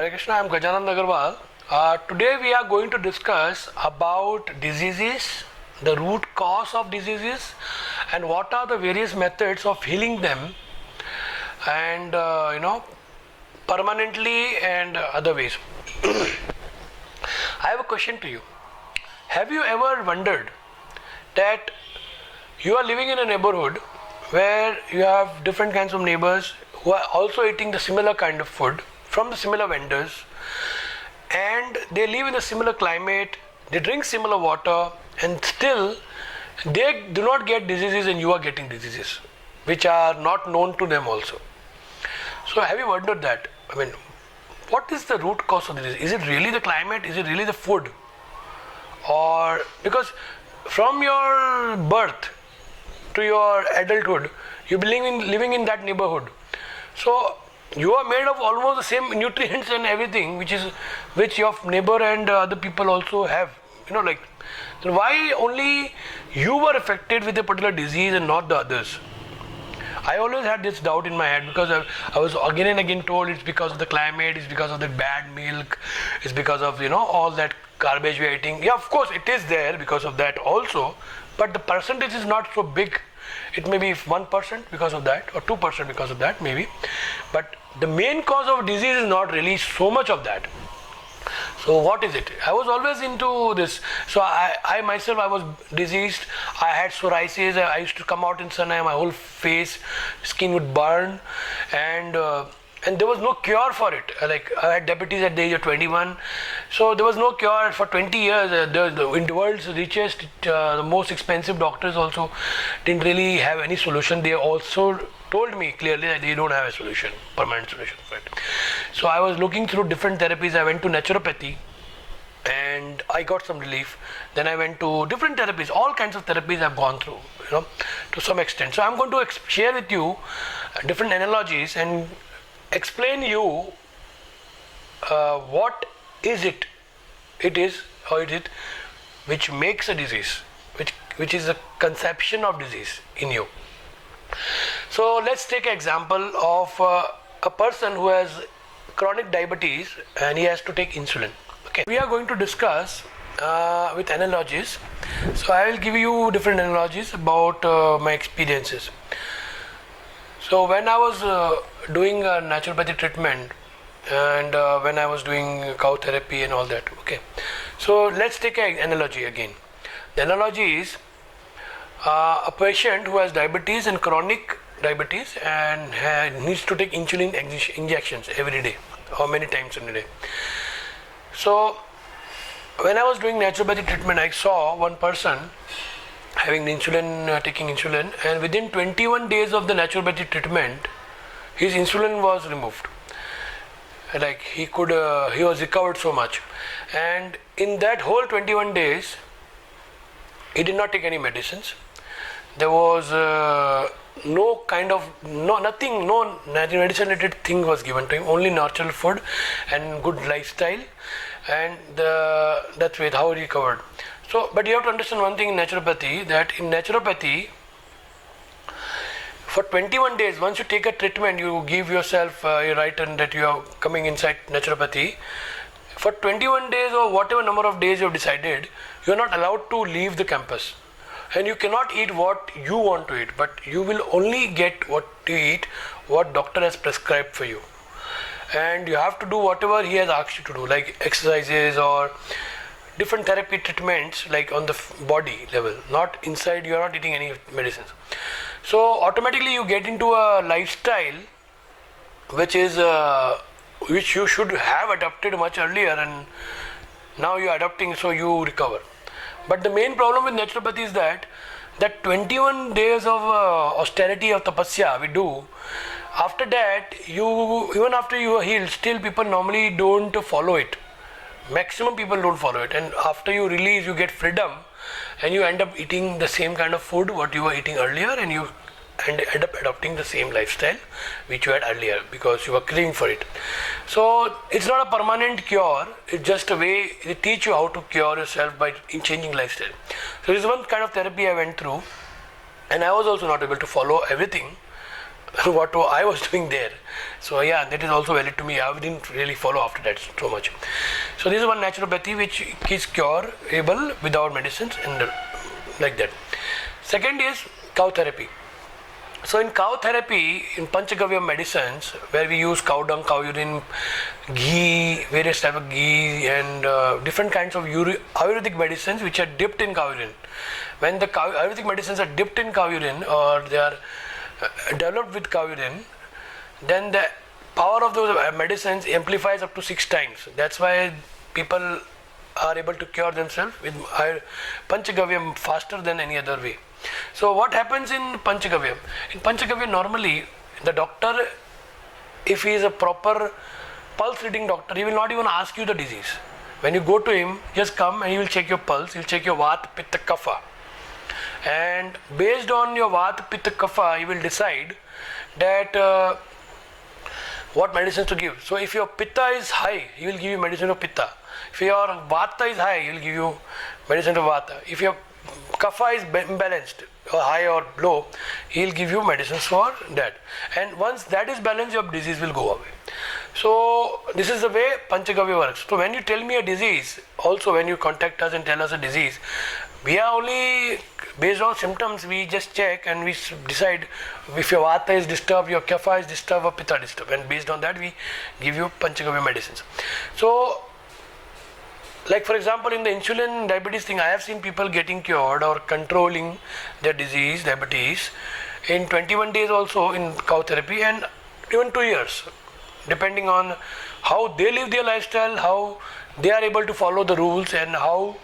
Hare Krishna, I am Gajanand Agarwal. Today we are going to discuss about diseases, the root cause of diseases, and what are the various methods of healing them, and permanently and other ways. I have a question to you. Have you ever wondered that you are living in a neighborhood where you have different kinds of neighbors who are also eating the similar kind of food from the similar vendors, and they live in a similar climate, they drink similar water, and still they do not get diseases and you are getting diseases which are not known to them also. So have you wondered that? I mean, what is the root cause of disease? Is it really the climate? Is it really the food? Or because from your birth to your adulthood, you living in that neighborhood. So you are made of almost the same nutrients and everything which your neighbor and other people also have. Then why only you were affected with a particular disease and not the others? I always had this doubt in my head because I was again and again told it's because of the climate, it's because of the bad milk, it's because of all that garbage we are eating. Yeah, of course it is there because of that also, but the percentage is not so big. It may be 1% because of that or 2% because of that maybe, but the main cause of disease is not really so much of that. So what is it? I was always into this. So I myself, I was diseased. I had psoriasis. I used to come out in sun, my whole face, skin would burn, and there was no cure for it. Like I had diabetes at the age of 21, so there was no cure for 20 years. In the world's richest, the most expensive doctors also didn't really have any solution. They also told me clearly that they don't have a solution, permanent solution for it. So I was looking through different therapies. I went to naturopathy and I got some relief. Then I went to different therapies, all kinds of therapies I've gone through, to some extent. So I'm going to share with you different analogies and explain you what is it which makes a disease, which is a conception of disease in you. So let's take an example of a person who has chronic diabetes and he has to take insulin. Okay, we are going to discuss with analogies. So I will give you different analogies about my experiences. So when I was doing naturopathy treatment and when I was doing cow therapy and all that, okay. So let's take an analogy again. The analogy is a patient who has diabetes and chronic diabetes and needs to take insulin injections every day or many times in a day. So when I was doing naturopathy treatment, I saw one person having insulin, taking insulin, and within 21 days of the naturopathy treatment, his insulin was removed. Like he was recovered so much, and in that whole 21 days, he did not take any medicines. There was no medicine related thing was given to him, only natural food and good lifestyle, and that's how he recovered. So, but you have to understand one thing in naturopathy, that in naturopathy, for 21 days, once you take a treatment, you give yourself a right and that you are coming inside naturopathy. For 21 days or whatever number of days you have decided, you are not allowed to leave the campus. And you cannot eat what you want to eat, but you will only get what to eat, what doctor has prescribed for you. And you have to do whatever he has asked you to do, like exercises or different therapy treatments, like on the body level, not inside. You are not eating any medicines. So automatically you get into a lifestyle which you should have adopted much earlier, and now you are adopting, so you recover. But the main problem with naturopathy is that 21 days of austerity of tapasya we do, after that, even after you are healed, still people normally don't follow it. Maximum people don't follow it, and after you release, you get freedom and you end up eating the same kind of food what you were eating earlier, and you end up adopting the same lifestyle which you had earlier because you were craving for it. So it's not a permanent cure, it's just a way they teach you how to cure yourself by changing lifestyle. So this is one kind of therapy I went through, and I was also not able to follow everything what I was doing there. So yeah, that is also valid to me. I didn't really follow after that so much. So this is one naturopathy which is curable without medicines and like that. Second is cow therapy. So in cow therapy, in Panchagavya medicines, where we use cow dung, cow urine, ghee, various type of ghee, and different kinds of Ayurvedic medicines which are dipped in cow urine. When the Ayurvedic medicines are dipped in cow urine, or they are developed with cow urine, then the power of those medicines amplifies up to 6 times. That's why people are able to cure themselves with Panchagavya faster than any other way. So what happens in Panchagavya? In Panchagavya, normally the doctor, if he is a proper pulse reading doctor, he will not even ask you the disease. When you go to him, just come and he will check your pulse, he will check your Vata, Pitta, Kapha. And based on your Vata, Pitta, Kapha, he will decide that what medicines to give. So if your Pitta is high, he will give you medicine of Pitta. If your Vata is high, he will give you medicine of Vata. If your Kapha is imbalanced, or high or low, he will give you medicines for that. And once that is balanced, your disease will go away. So this is the way Panchagavya works. So when you tell me a disease, also when you contact us and tell us a disease, we are only based on symptoms. We just check and we decide if your Vata is disturbed, your Kapha is disturbed, or Pitta disturbed, and based on that we give you Panchagavya medicines. So like for example, in the insulin diabetes thing, I have seen people getting cured or controlling their disease, diabetes, in 21 days also in cow therapy, and even 2 years, depending on how they live their lifestyle, how they are able to follow the rules, and how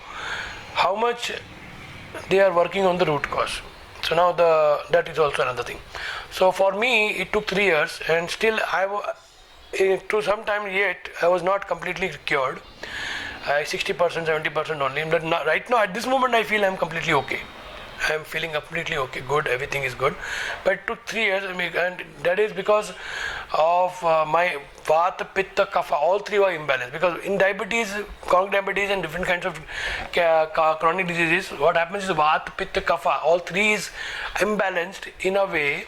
much they are working on the root cause. So now that is also another thing. So for me, it took 3 years, and still to some time yet I was not completely cured. 60%, 70% only. But right now, at this moment, I feel I'm completely okay. I'm feeling completely okay, good, everything is good. But it took 3 years, and that is because of my Vata, Pitta, Kapha, all three were imbalanced. Because in diabetes, chronic diabetes and different kinds of chronic diseases, what happens is Vata, Pitta, Kapha, all three is imbalanced in a way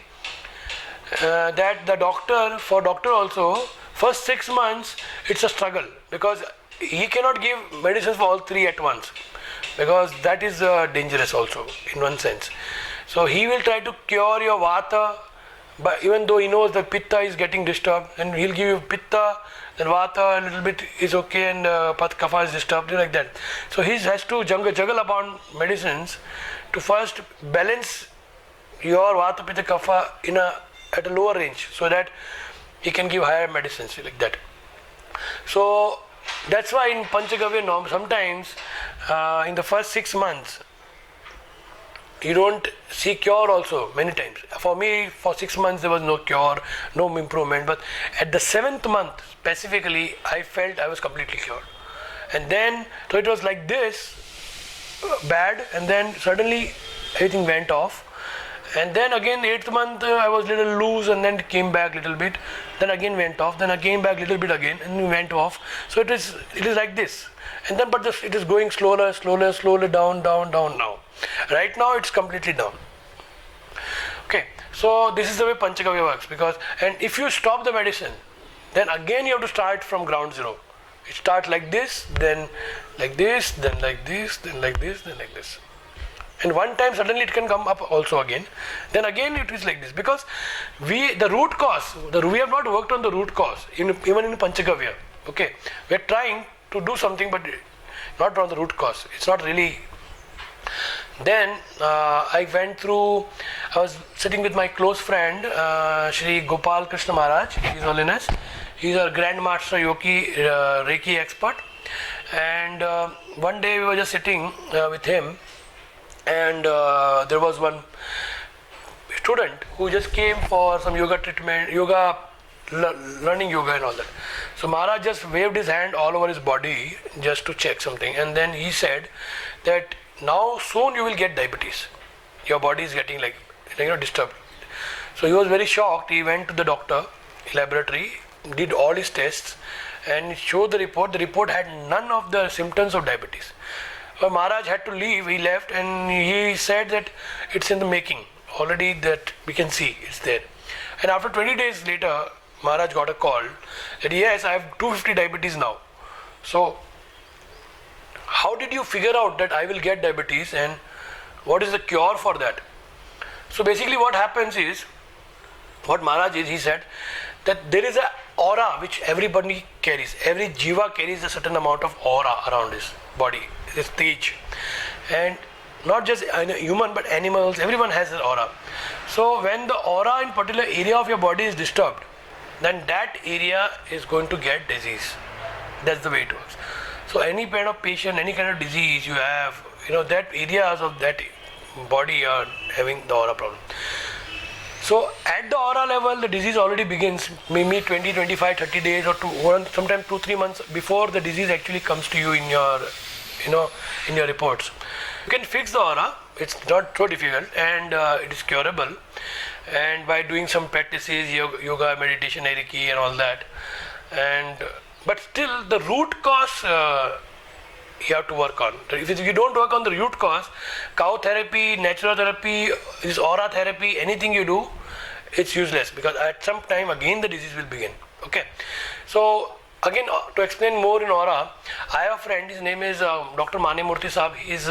that the doctor also, first 6 months, it's a struggle, because he cannot give medicines for all three at once, because that is dangerous also in one sense. So he will try to cure your Vata, but even though he knows that Pitta is getting disturbed, and he'll give you Pitta, then Vata a little bit is okay, and Kapha is disturbed, like that. So he has to juggle upon medicines to first balance your Vata, Pitta, Kapha at a lower range, so that he can give higher medicines like that. So that's why in Panchagavya norm, sometimes in the first 6 months, you don't see cure also many times. For me, for 6 months there was no cure, no improvement, but at the 7th month specifically, I felt I was completely cured. And then, so it was like this, bad, and then suddenly everything went off. And then again, 8th month, I was little loose, and then it came back little bit. Then again went off. Then I came back little bit again, and went off. So it is like this. And then, but it is going slowly down now. Right now, it's completely down. Okay. So this is the way Panchagavya works. And if you stop the medicine, then again you have to start from ground zero. It starts like this, then like this, then like this, then like this, then like this. And one time suddenly it can come up also again. Then again it is like this, because we have not worked on the root cause, even in Panchagavya. Okay, we are trying to do something, but not on the root cause. It's not really. Then I was sitting with my close friend, Shri Gopal Krishna Maharaj, His Holiness. He's a Grand Master Yogi, Reiki expert. And one day we were just sitting with him, and there was one student who just came for some yoga treatment, learning yoga and all that. So Maharaj just waved his hand all over his body just to check something, and then he said that now soon you will get diabetes. Your body is getting disturbed. So he was very shocked. He went to the doctor, laboratory, did all his tests, and showed the report. The report had none of the symptoms of diabetes. Maharaj had to leave. He left, and he said that it's in the making already, that we can see it's there. And after 20 days later, Maharaj got a call that yes, I have 250 diabetes now. So how did you figure out that I will get diabetes, and what is the cure for that? So basically what happens is, what Maharaj is, he said that there is a aura which everybody carries. Every jiva carries a certain amount of aura around his body, his stage. And not just human but animals, everyone has an aura. So when the aura in particular area of your body is disturbed, then that area is going to get disease. That's the way it works. So any kind of patient, any kind of disease you have, that areas of that body are having the aura problem. So at the aura level, the disease already begins, maybe 20, 25, 30 days or sometimes 2-3 months before the disease actually comes to you in your, in your reports. You can fix the aura, it's not so difficult, and it is curable, and by doing some practices, yoga, meditation, Reiki and all that. But still the root cause you have to work on. If you don't work on the root cause, cow therapy, natural therapy, this aura therapy, anything you do, it's useless, because at some time again the disease will begin. Okay, so again, to explain more in aura, I have a friend, his name is Dr. Mane Murthy Saab. His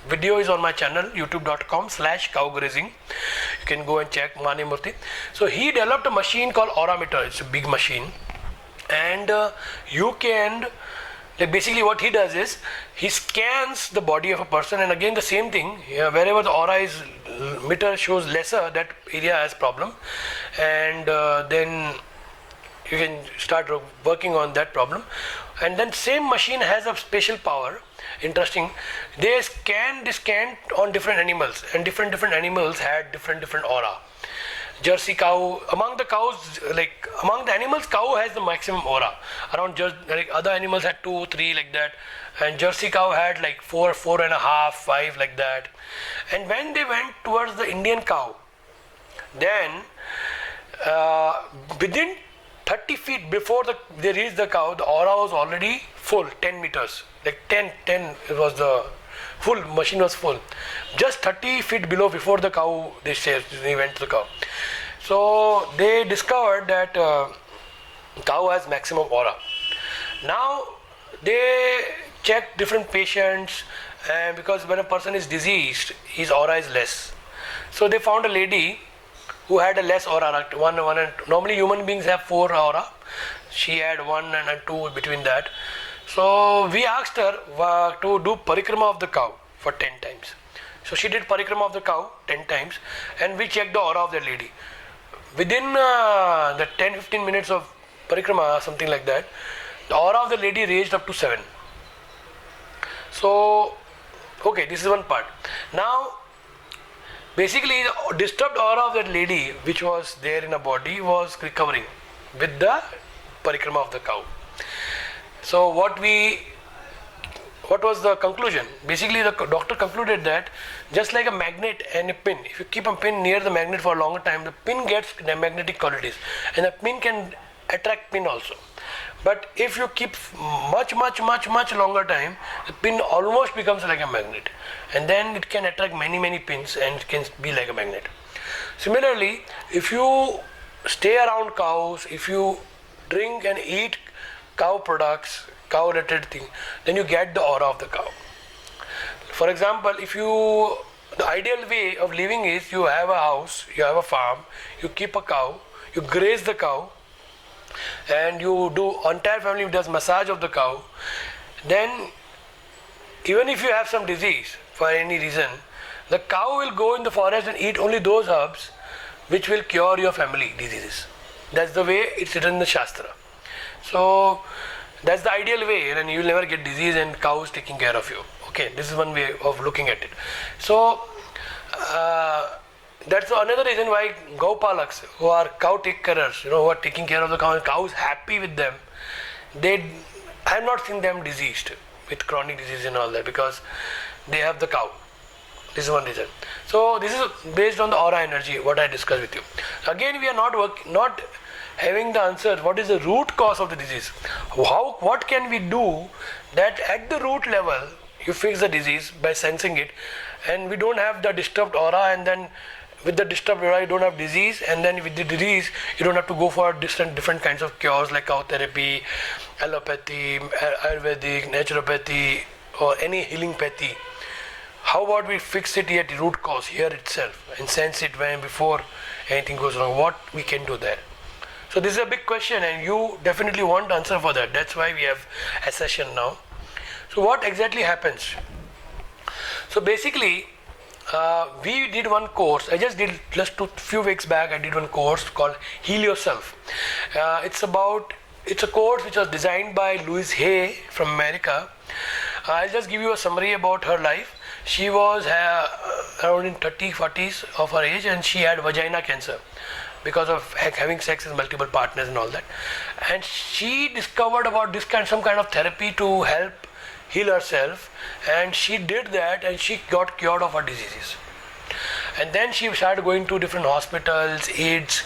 video is on my channel, youtube.com/cowgrazing. You can go and check Mane Murthy. So he developed a machine called Aurameter. It's a big machine, and you can, basically what he does is, he scans the body of a person, and again the same thing, wherever the aura is, meter shows lesser, that area has problem, and then you can start working on that problem. And then same machine has a special power. Interesting, they scanned on different animals, and different animals had different aura. Jersey cow, among the cows, among the animals, cow has the maximum aura. Around other animals had 2, 3 like that, and Jersey cow had 4, 4.5, 5 like that. And when they went towards the Indian cow, then within 30 feet before they reached the cow, the aura was already full, 10 meters, 10, it was the full, machine was full. Just 30 feet below, before the cow, they went to the cow. So they discovered that cow has maximum aura. Now they check different patients, and because when a person is diseased, his aura is less. So they found a lady who had a less aura, normally human beings have 4 aura. She had 1 and 2 between that. So we asked her to do parikrama of the cow for 10 times. So she did parikrama of the cow 10 times, and we checked the aura of that lady. Within the 10-15 minutes of parikrama, something like that, the aura of the lady raised up to 7. So, okay, this is one part. Now, basically the disturbed aura of that lady, which was there in her body, was recovering with the parikrama of the cow. So what was the conclusion? Basically the doctor concluded that just like a magnet and a pin, if you keep a pin near the magnet for a longer time, the pin gets the magnetic qualities, and the pin can attract pin also. But if you keep much longer time, the pin almost becomes like a magnet, and then it can attract many pins, and it can be like a magnet. Similarly, if you stay around cows, if you drink and eat cow products, cow related thing, then you get the aura of the cow. For example, the ideal way of living is, you have a house, you have a farm, you keep a cow, you graze the cow, and you do, entire family does massage of the cow. Then even if you have some disease for any reason, the cow will go in the forest and eat only those herbs which will cure your family diseases. That's the way it's written in the Shastra. So that's the ideal way, and you will never get disease, and cows taking care of you. Okay, this is one way of looking at it. So that's another reason why Gopalaks, who are cow take carers, who are taking care of the cow, and cows happy with them, I have not seen them diseased with chronic disease and all that, because they have the cow. This is one reason. So this is based on the aura energy, what I discussed with you. Again, we are not having the answer, what is the root cause of the disease? What can we do that at the root level you fix the disease by sensing it, and we don't have the disturbed aura, and then with the disturbed aura you don't have disease, and then with the disease you don't have to go for different kinds of cures like cow therapy, allopathy, Ayurvedic, naturopathy, or any healing pathy. How about we fix it at the root cause here itself and sense it when before anything goes wrong? What we can do there? So this is a big question, and you definitely want answer for that. That's why we have a session now. So what exactly happens? So basically, we did one course. I just did just few weeks back. I did one course called Heal Yourself. It's a course which was designed by Louise Hay from America. I'll just give you a summary about her life. She was around in 30-40s of her age, and she had vagina cancer because of having sex with multiple partners and all that. And she discovered about some kind of therapy to help heal herself, and she did that, and she got cured of her diseases. And then she started going to different hospitals, AIDS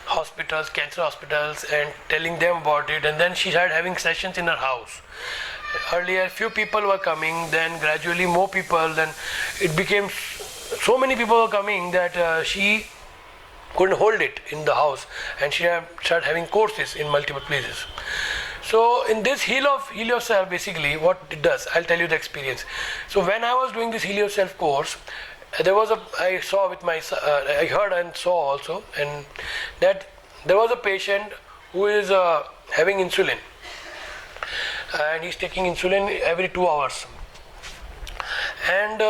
hospitals, cancer hospitals, and telling them about it. And then she started having sessions in her house. Earlier few people were coming, then gradually more people, then it became so many people were coming that she couldn't hold it in the house, and she started having courses in multiple places. So in this Heal Yourself, basically what it does, I'll tell you the experience. So when I was doing this Heal Yourself course, I heard and saw also, and that there was a patient who is having insulin, and he's taking insulin every 2 hours, and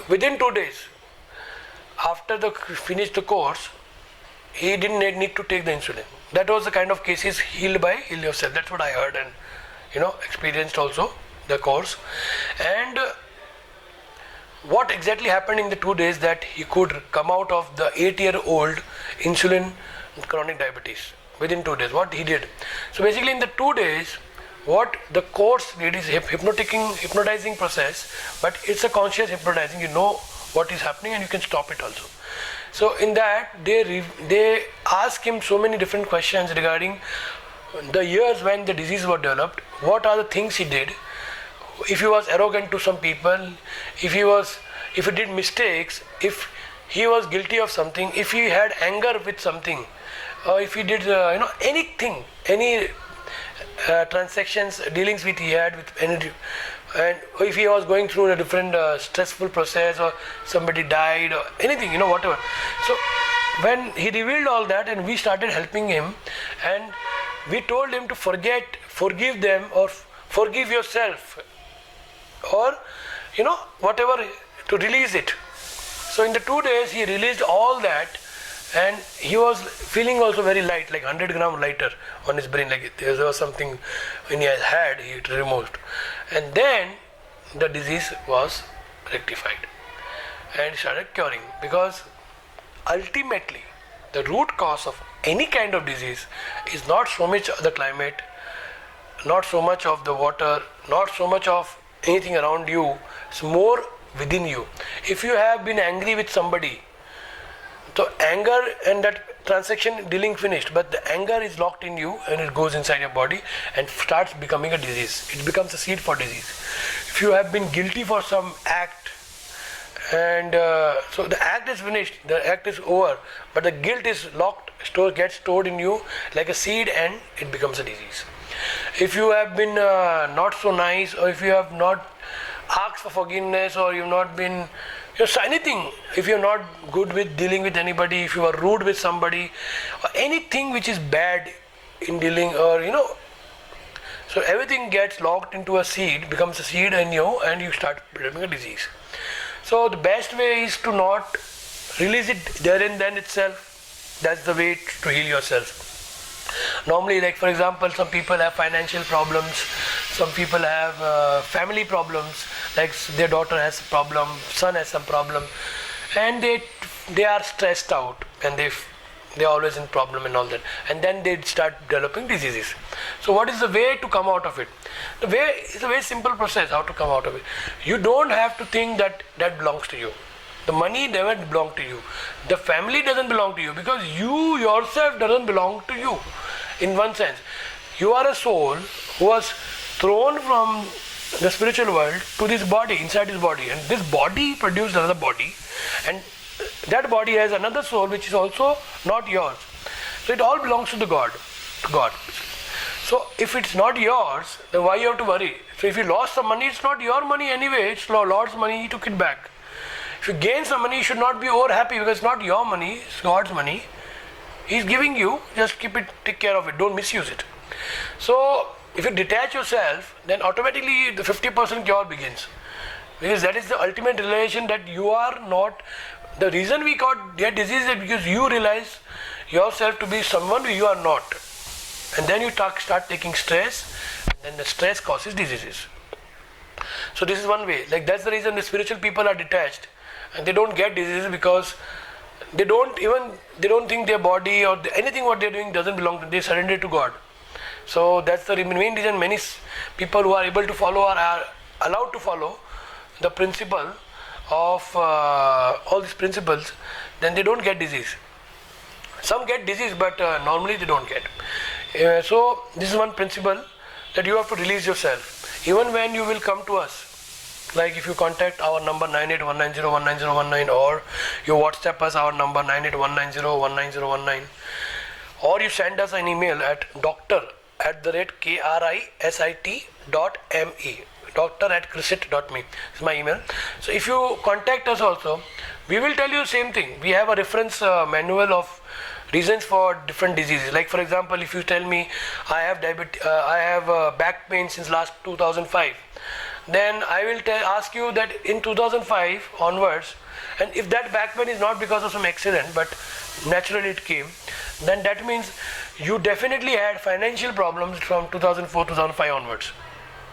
within 2 days after finished the course, he didn't need to take the insulin. That was the kind of cases healed by Heal Yourself. That's what I heard and experienced also the course. And what exactly happened in the 2 days that he could come out of the 8-year-old insulin chronic diabetes within 2 days? What he did. So basically in the 2 days, what the course did is hypnotizing process, but it's a conscious hypnotizing. You know what is happening and you can stop it also. So in that they ask him so many different questions regarding the years when the disease was developed, what are the things he did, if he was arrogant to some people, if he did mistakes, if he was guilty of something, if he had anger with something, or if he did anything, any transactions, dealings which he had with any, and if he was going through a different stressful process, or somebody died, or anything, whatever. So when he revealed all that, and we started helping him, and we told him to forgive them, or forgive yourself, or whatever, to release it. So in the 2 days he released all that, and he was feeling also very light, like 100 grams lighter on his brain, like there was something when he had he removed. And then the disease was rectified and started curing, because ultimately the root cause of any kind of disease is not so much the climate, not so much of the water, not so much of anything around you, it's more within you. If you have been angry with somebody, so anger and that transaction dealing finished, but the anger is locked in you and it goes inside your body and starts becoming a disease. It becomes a seed for disease. If you have been guilty for some act, and so the act is finished, the act is over, but the guilt is locked, gets stored in you like a seed, and it becomes a disease. If you have been not so nice, or if you have not asked for forgiveness, or you've not been anything, if you're not good with dealing with anybody, if you are rude with somebody, or anything which is bad in dealing, or so everything gets locked into a seed, becomes a seed in you, and you start becoming a disease. So the best way is to not release it there and then itself. That's the way to heal yourself. Normally, like for example, some people have financial problems, some people have family problems, like their daughter has a problem, son has some problem, and they are stressed out, and they're always in problem and all that, and then they start developing diseases. So what is the way to come out of it? The way is a very simple process how to come out of it. You don't have to think that belongs to you. The money doesn't belong to you. The family doesn't belong to you, because you yourself doesn't belong to you. In one sense, you are a soul who was thrown from the spiritual world to this body, inside this body, and this body produced another body, and that body has another soul which is also not yours. So it all belongs to the God, to God. So if it's not yours, then why you have to worry? So if you lost some money, it's not your money anyway, it's Lord's money, He took it back. If you gain some money, you should not be over happy because it's not your money, it's God's money. He's giving you, just keep it, take care of it, don't misuse it. So if you detach yourself, then automatically the 50% cure begins. Because that is the ultimate realization that you are not, the reason we get disease is because you realize yourself to be someone you are not. And then you start taking stress, and then the stress causes diseases. So this is one way, like that's the reason the spiritual people are detached and they don't get diseases because they don't think their body or anything what they're doing doesn't belong to them, they surrender to God. So that's the main reason many people who are able to follow or are allowed to follow the principle of all these principles, then they don't get disease. Some get disease, but normally they don't get. So this is one principle, that you have to release yourself. Even when you will come to us, like if you contact our number 9819019019 or you WhatsApp us our number 9819019019, or you send us an email at doctor@krisit.me, doctor@krisit.me is my email. So if you contact us also, we will tell you same thing. We have a reference manual of reasons for different diseases. Like for example, if you tell me I have back pain since last 2005, then I will ask you that in 2005 onwards, and if that back pain is not because of some accident but naturally it came, then that means you definitely had financial problems from 2004-2005 onwards.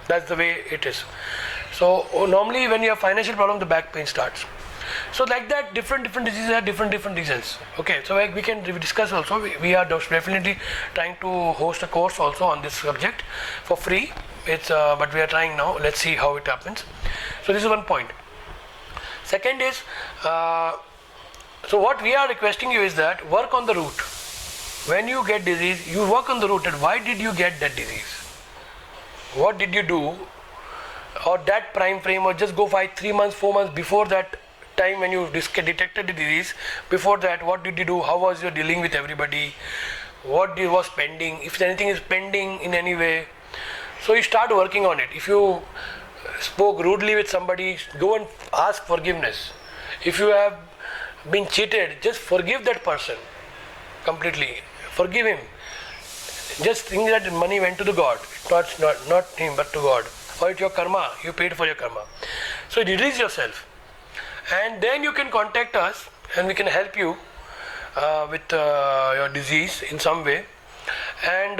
That's the way it is. So normally when you have financial problem, the back pain starts. So like that, different diseases have different reasons. Okay, so we can discuss also. We are definitely trying to host a course also on this subject for free. But we are trying now. Let's see how it happens. So this is one point. Second is, so what we are requesting you is that work on the root. When you get disease, you work on the root. And why did you get that disease? What did you do? Or that prime frame, or just go 3 months, 4 months before that time when you detected the disease. Before that, what did you do? How was you dealing with everybody? What was pending? If anything is pending in any way, so you start working on it. If you spoke rudely with somebody, go and ask forgiveness. If you have been cheated, just forgive that person completely. Forgive him. Just think that money went to the God, not him, but to God. Or it's your karma. You paid for your karma. So release yourself. And then you can contact us and we can help you with your disease in some way. And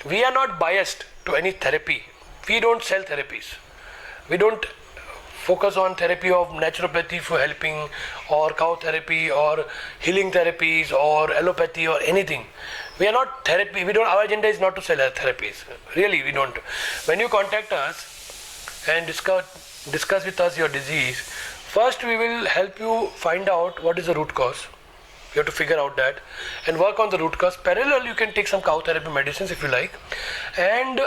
we are not biased to any therapy. We don't sell therapies. We don't focus on therapy of naturopathy for helping, or cow therapy, or healing therapies, or allopathy, or anything. We are not therapy. Our agenda is not to sell therapies. Really, we don't. When you contact us and discuss with us your disease, first we will help you find out what is the root cause. You have to figure out that and work on the root cause. Parallel, you can take some cow therapy medicines if you like. And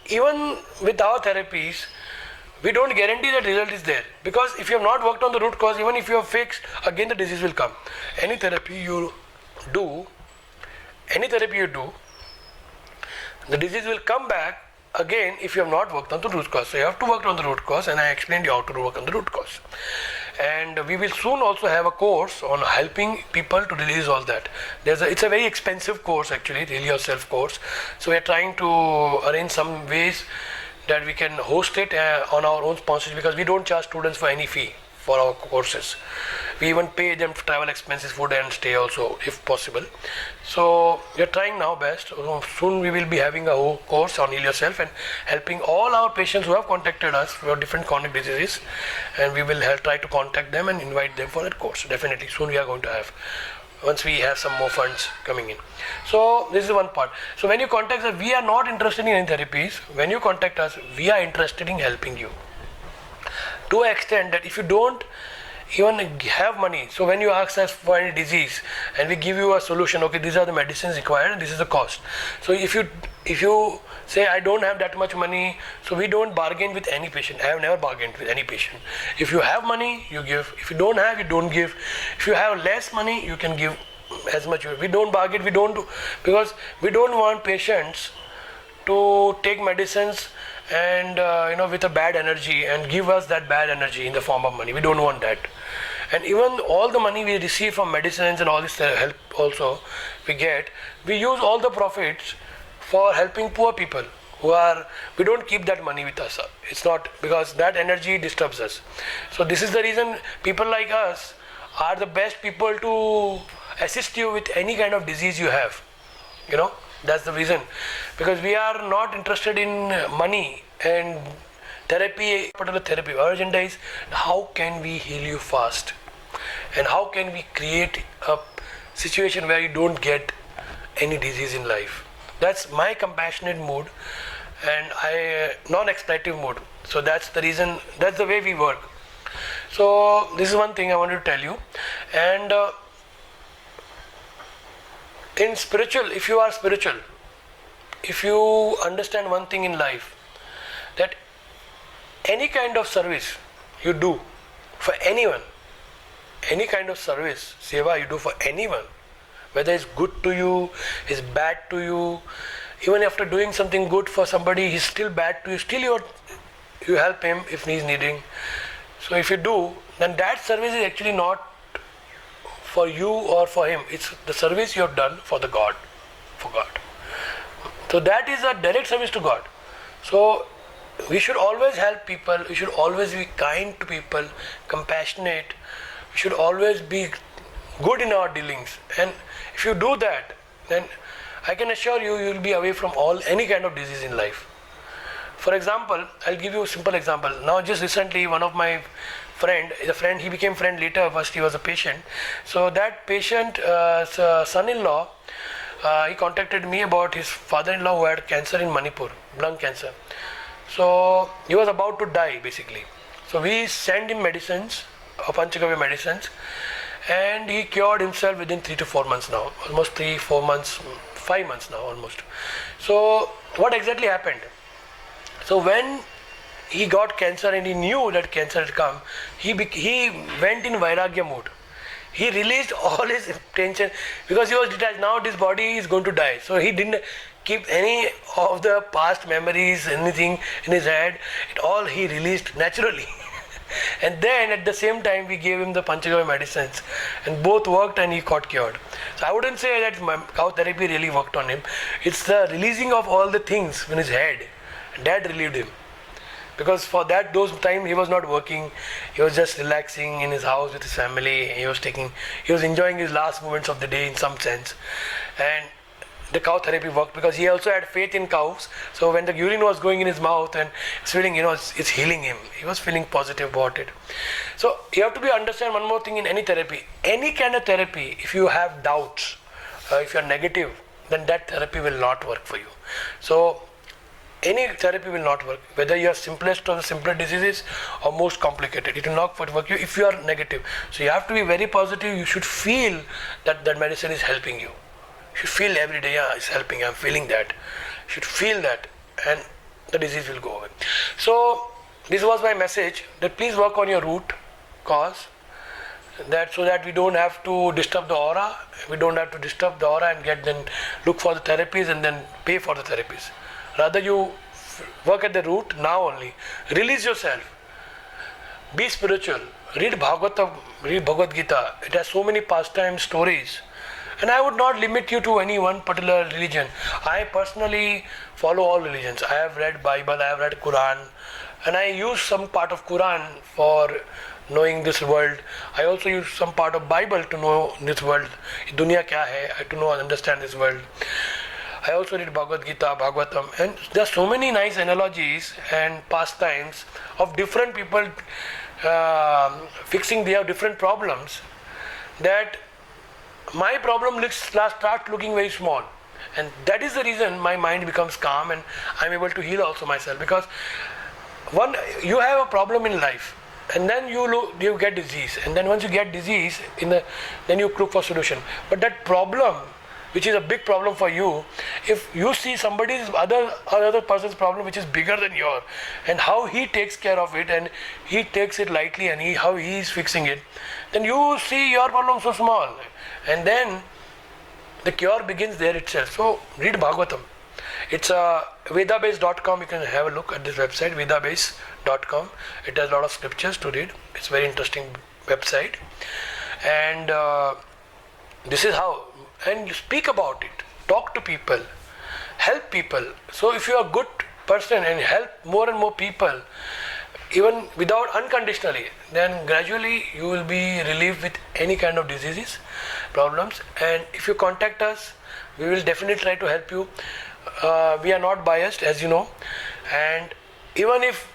even with our therapies, we don't guarantee that result is there. Because if you have not worked on the root cause, even if you have fixed, again the disease will come. Any therapy you do, the disease will come back again if you have not worked on the root cause. So you have to work on the root cause, and I explained you how to work on the root cause. And we will soon also have a course on helping people to release all that. It's a very expensive course actually, Heal Yourself course. So we are trying to arrange some ways that we can host it on our own sponsorship, because we don't charge students for any fee for our courses. We even pay them travel expenses, food and stay also if possible. So we are trying now best. Soon we will be having a whole course on Heal Yourself and helping all our patients who have contacted us for different chronic diseases, and we will try to contact them and invite them for that course. Definitely soon we are going to have, once we have some more funds coming in. So this is one part. So when you contact us, we are not interested in any therapies. When you contact us, we are interested in helping you to an extent that if you don't even have money, so when you ask us for any disease and we give you a solution, okay, these are the medicines required and this is the cost. So if you say I don't have that much money, so we don't bargain with any patient. I have never bargained with any patient. If you have money, you give. If you don't have, you don't give. If you have less money, you can give as much. We don't bargain, we don't do, because we don't want patients to take medicines and with a bad energy and give us that bad energy in the form of money. We don't want that. And even all the money we receive from medicines and all this help also we get, we use all the profits for helping poor people we don't keep that money with us. It's not, because that energy disturbs us. So this is the reason people like us are the best people to assist you with any kind of disease you have. That's the reason, because we are not interested in money and particular therapy. Our agenda is how can we heal you fast, and how can we create a situation where you don't get any disease in life. That's my compassionate mood, and non-exploitative mood. So that's the reason, that's the way we work. So this is one thing I wanted to tell you. And in spiritual, if you are spiritual, if you understand one thing in life, that any kind of service you do for anyone, any kind of service, seva you do for anyone, whether it's good to you, is bad to you, even after doing something good for somebody, he's still bad to you, still you help him if he's needing. So if you do, then that service is actually not for you or for him. It's the service you have done for the God, for God. So that is a direct service to God. So we should always help people. We should always be kind to people, compassionate. We should always be good in our dealings. And if you do that, then I can assure you, you will be away from any kind of disease in life. For example, I'll give you a simple example. Now just recently, one of my he became friend later. First he was a patient. So that patient, son-in-law, he contacted me about his father-in-law who had cancer in Manipur, lung cancer. So he was about to die basically. So we sent him medicines, Panchagavya medicines, and he cured himself within 3 to 4 months now. Almost 3, 4 months, 5 months now almost. So what exactly happened? So when he got cancer and he knew that cancer had come, he went in Vairagya mode. He released all his tension because he was detached. Now this body is going to die. So he didn't keep any of the past memories, anything in his head. It all he released naturally. And then at the same time we gave him the Panchagavya medicines, and both worked and he got cured. So I wouldn't say that cow therapy really worked on him. It's the releasing of all the things in his head that relieved him. Because for those time he was not working, he was just relaxing in his house with his family. He was enjoying his last moments of the day in some sense. And the cow therapy worked because he also had faith in cows. So when the urine was going in his mouth and it's feeling, it's healing him. He was feeling positive about it. So you have to understand one more thing in any therapy. Any kind of therapy, if you have doubts, if you are negative, then that therapy will not work for you. So any therapy will not work, whether you are simplest of the simpler diseases or most complicated. It will not work you if you are negative. So you have to be very positive. You should feel that medicine is helping you. You should feel every day, yeah, it's helping, I'm feeling that. You should feel that, and the disease will go away. So this was my message, that please work on your root cause, so that we don't have to disturb the aura. We don't have to disturb the aura and then look for the therapies and then pay for the therapies. Rather you work at the root now only. Release yourself. Be spiritual. Read Bhagavatam, read Bhagavad Gita. It has so many pastime stories. And I would not limit you to any one particular religion. I personally follow all religions. I have read Bible, I have read Quran, and I use some part of Quran for knowing this world. I also use some part of Bible to know this world. Dunya kya hai? To know and understand this world. I also read Bhagavad Gita, Bhagavatam, and there are so many nice analogies and pastimes of different people fixing their different problems, that my problem starts looking very small. And that is the reason my mind becomes calm and I'm able to heal also myself. Because you have a problem in life, and then you get disease, and then once you get disease, then you look for solution. But that problem which is a big problem for you, if you see somebody's other person's problem which is bigger than yours, and how he takes care of it and he takes it lightly, and how he is fixing it, then you see your problem so small, and then the cure begins there itself. So read Bhagavatam. It's vedabase.com. You can have a look at this website, vedabase.com. It has a lot of scriptures to read. It's a very interesting website, and this is how. And you speak about it, talk to people, help people. So if you are a good person and help more and more people, even without unconditionally, then gradually you will be relieved with any kind of diseases, problems. And if you contact us, we will definitely try to help you. We are not biased, as you know, and even if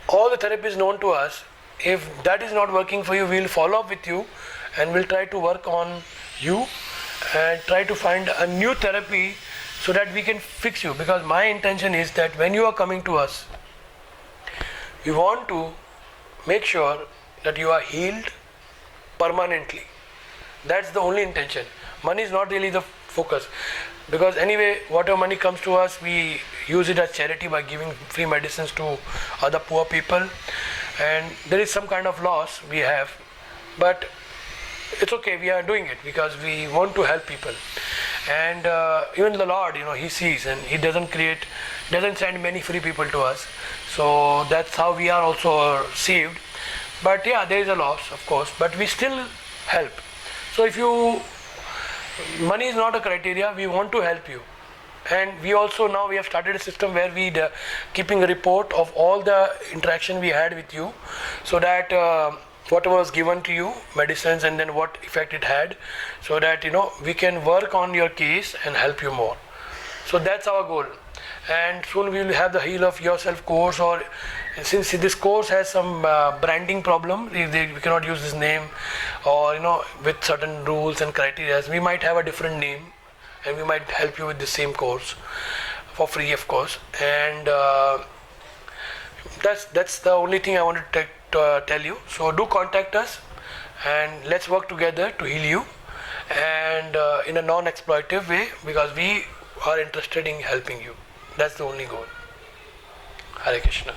all the therapy is known to us, if that is not working for you, we will follow up with you and we'll try to work on you and try to find a new therapy so that we can fix you. Because my intention is that when you are coming to us, we want to make sure that you are healed permanently. That's the only intention. Money is not really the focus, because anyway, whatever money comes to us, we use it as charity by giving free medicines to other poor people, and there is some kind of loss we have, but it's okay, we are doing it because we want to help people. And even the Lord, He sees, and He doesn't send many free people to us. So that's how we are also saved. But yeah, there is a loss, of course, but we still help. So if money is not a criteria, we want to help you. And we also now we have started a system where we keeping a report of all the interaction we had with you, so that whatever was given to you, medicines, and then what effect it had, so that we can work on your case and help you more. So that's our goal. And soon we will have the Heal of Yourself course, or since this course has some branding problem, we cannot use this name, or with certain rules and criteria, we might have a different name, and we might help you with the same course for free, of course. And that's the only thing I wanted to tell you. So do contact us, and let's work together to heal you, and in a non-exploitative way, because we are interested in helping you. That's the only goal. Hare Krishna.